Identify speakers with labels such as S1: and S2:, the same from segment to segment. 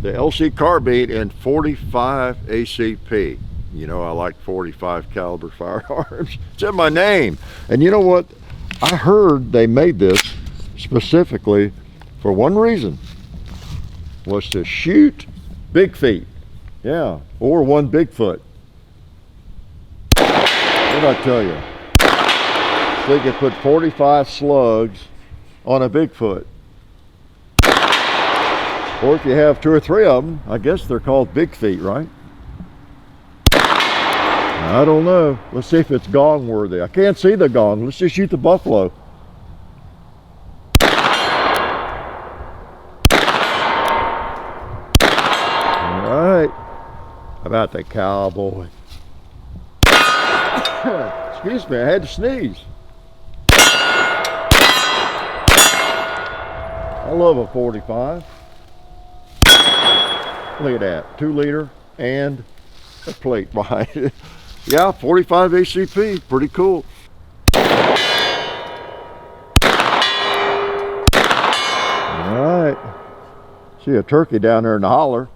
S1: the LC Carbine in 45 ACP. You know, I like 45 caliber firearms. It's in my name. And you know what? I heard they made this specifically for one reason, was to shoot big feet. Yeah, or one Bigfoot. What did I tell you? They could put 45 slugs on a Bigfoot. Or if you have 2 or 3 of them, I guess they're called big feet, right? I don't know. Let's see if it's gong worthy. I can't see the gong. Let's just shoot the buffalo. All right. How about the cowboy? Excuse me, I had to sneeze. I love a 45. Look at that, 2 liter and a plate behind it. Yeah, 45 ACP, pretty cool. All right, see a turkey down there in the holler.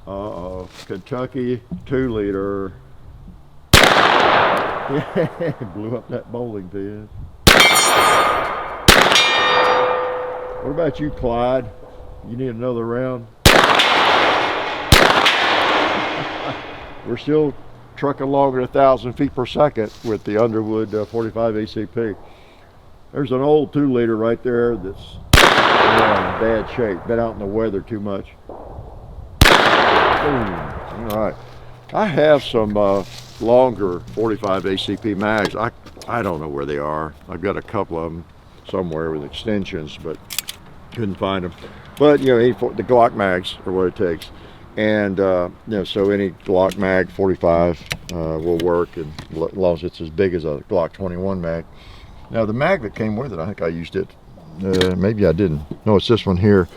S1: Uh-oh, Kentucky 2 liter. Yeah, blew up that bowling pin. What about you, Clyde? You need another round? We're still trucking along at 1,000 feet per second with the Underwood 45 ACP. There's an old 2 liter right there that's in bad shape. Been out in the weather too much. All right. I have some longer 45 ACP mags. I don't know where they are. I've got a couple of them somewhere with extensions, but couldn't find them. But you know, the Glock mags are what it takes, and you know, so any Glock mag 45 will work, and as long as it's as big as a Glock 21 mag. Now the mag that came with it, I think I used it. Maybe I didn't. No, it's this one here.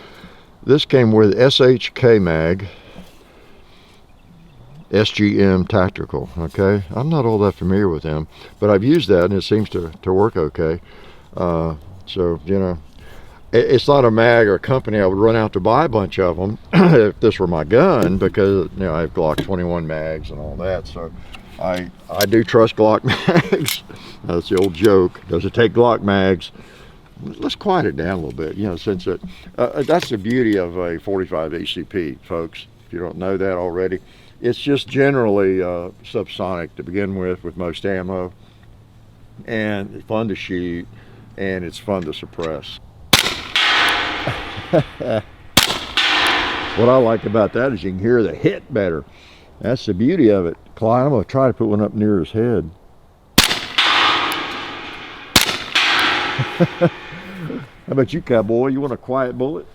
S1: This came with SHK mag. SGM Tactical, okay? I'm not all that familiar with them, but I've used that and it seems to work okay. So, you know, it's not a mag or a company I would run out to buy a bunch of them if this were my gun, because, you know, I have Glock 21 mags and all that, so I do trust Glock mags. That's the old joke. Does it take Glock mags? Let's quiet it down a little bit, you know, since it, that's the beauty of a 45 ACP, folks, if you don't know that already. It's just generally subsonic to begin with most ammo, and it's fun to shoot, and it's fun to suppress. What I like about that is you can hear the hit better. That's the beauty of it. Clyde, I'm going to try to put one up near his head. How about you, cowboy? You want a quiet bullet?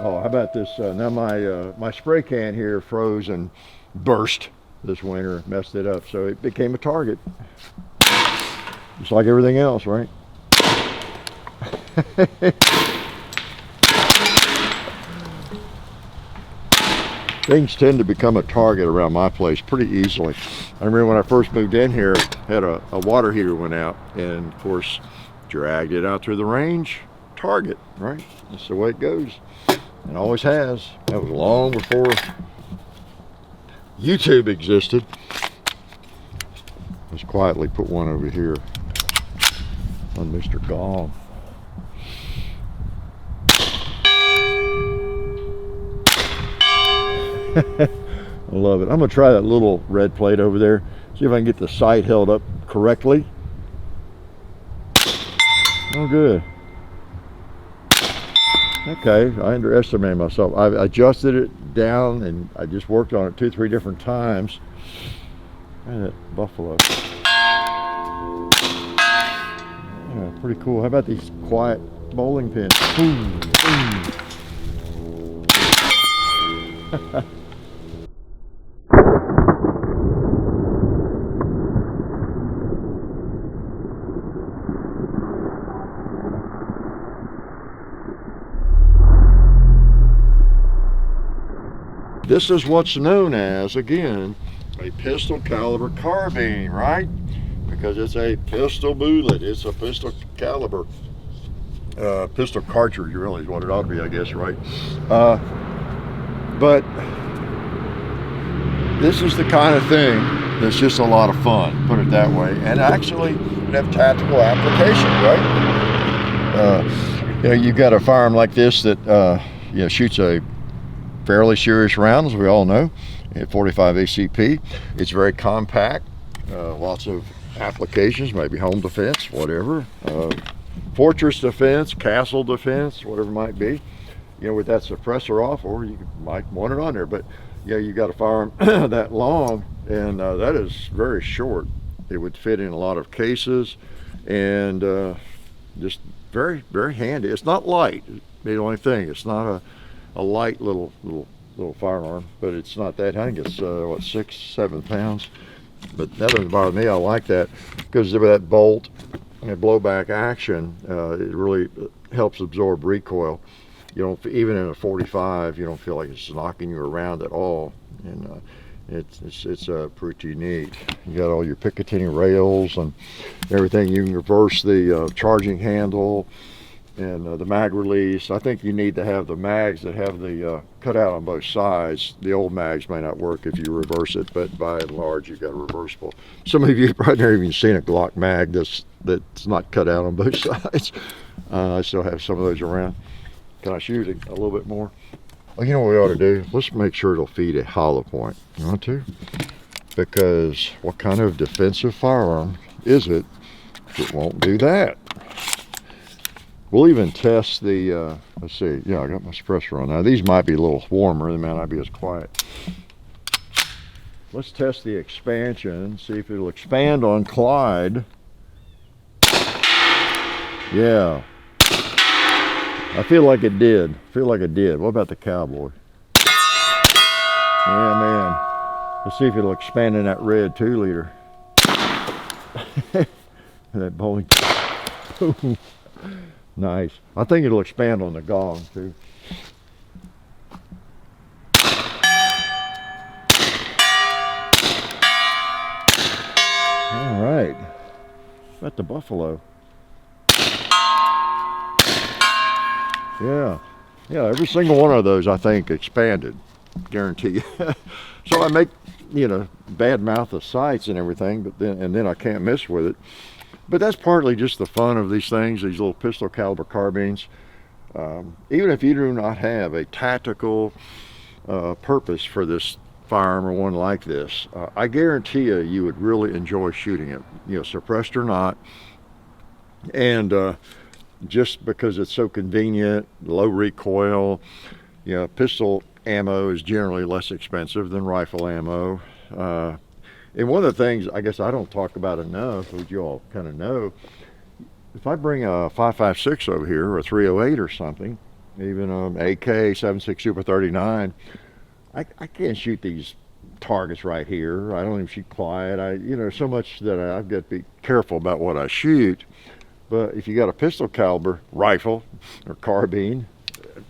S1: Oh, how about this? Now my spray can here froze and burst this winter, messed it up, so it became a target. Just like everything else, right? Things tend to become a target around my place pretty easily. I remember when I first moved in here, had a water heater went out, and of course dragged it out through the range, target, right? That's the way it goes. And always has. That was long before YouTube existed. Let's quietly put one over here on Mr. Gong. I love it. I'm going to try that little red plate over there. See if I can get the sight held up correctly. Oh, good. Okay, I underestimated myself. I adjusted it down and I just worked on it 2-3 different times. And that buffalo. Yeah, pretty cool. How about these quiet bowling pins? Boom, boom. This is what's known as, again, a pistol caliber carbine, right? A because it's a pistol bullet. It's a pistol caliber. Pistol cartridge really is what it ought to be, I guess, right? But this is the kind of thing that's just a lot of fun, put it that way, and actually have tactical application, right? You know, you've got a firearm like this that you know, shoots a fairly serious round, as we all know, at 45 ACP. It's very compact, lots of applications, maybe home defense, whatever, fortress defense, castle defense, whatever it might be, you know, with that suppressor off, or you might want it on there. But yeah, you got a firearm that long, and that is very short. It would fit in a lot of cases, and just very, very handy. It's not light, the only thing. It's not a light little firearm, but it's not that. I think it's what, 6-7 pounds. But that doesn't bother me. I like that because of that bolt and blowback action. It really helps absorb recoil. You don't, even in a 45, you don't feel like it's knocking you around at all, and it's pretty neat. You got all your Picatinny rails and everything. You can reverse the charging handle and the mag release. I think you need to have the mags that have the cutout on both sides. The old mags may not work if you reverse it, but by and large, you've got a reversible. Some of you have probably never even seen a Glock mag that's not cut out on both sides. I still have some of those around. Can I shoot it a little bit more? Well, you know what we ought to do? Let's make sure it'll feed a hollow point. You want to? Because what kind of defensive firearm is it that won't do that? We'll even test the, let's see, yeah, I got my suppressor on now. These might be a little warmer, they may not be as quiet. Let's test the expansion, see if it'll expand on Clyde. Yeah. I feel like it did. What about the cowboy? Yeah, man. Let's see if it'll expand in that red 2-liter. That bowling. Nice. I think it'll expand on the gong too. All right. About the buffalo. Yeah, every single one of those I think expanded, guarantee you. So I make, you know, bad mouth the sights and everything, but then I can't mess with it. But that's partly just the fun of these things, these little pistol caliber carbines. Even if you do not have a tactical purpose for this firearm or one like this, I guarantee you would really enjoy shooting it, you know, suppressed or not. And just because it's so convenient, low recoil, you know, pistol ammo is generally less expensive than rifle ammo. And one of the things I guess I don't talk about enough, which you all kind of know, if I bring a 5.56 over here, or a 308 or something, even an AK 7.6 Super 39, I can't shoot these targets right here. I don't even shoot quiet. You know, so much that I've got to be careful about what I shoot. But if you got a pistol caliber rifle or carbine,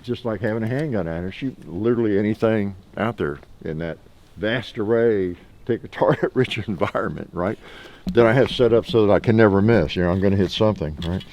S1: just like having a handgun out there, shoot literally anything out there in that vast array, take a target-rich environment, right? That I have set up so that I can never miss. You know, I'm going to hit something, right?